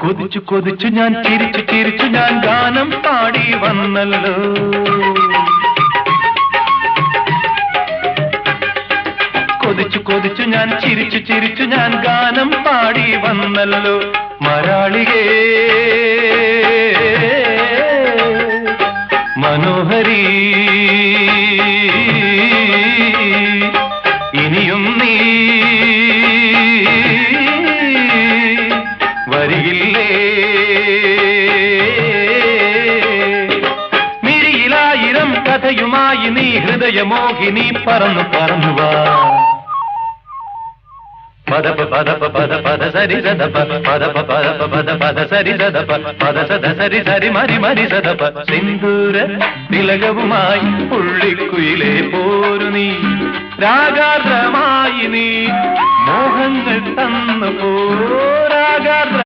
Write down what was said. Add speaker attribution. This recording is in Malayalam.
Speaker 1: കൊതിച്ചു കൊതിച്ചു ഞാൻ ചിരിച്ചു ചിരിച്ചു ഞാൻ ഗാനം പാടി വന്നല്ലോ. കൊതിച്ചു കൊതിച്ചു ഞാൻ ചിരിച്ചു ചിരിച്ചു ഞാൻ ഗാനം പാടി വന്നല്ലോ. മരാളികേ മനോഹരി ഇനിയും നീ വരികില്ലേ? മിഴിയിലായിരം കഥയുമായി നീ ഹൃദയമോഹിനി പറന്നു പറന്നുവാ. പദപ പദപ പദ പദ സരി സദപ പദപ പദപ പദ പദ സരി സദപ പദ സദ സരി സരി മരി മരി സദപ. സിന്ദൂര തിലകവുമായി പുള്ളിക്കുയിലേ പോരു നീ, രാഗാർദ്രമായി നീ മോഹങ്ങൾ തന്നു പോ. രാഗാർദ്ര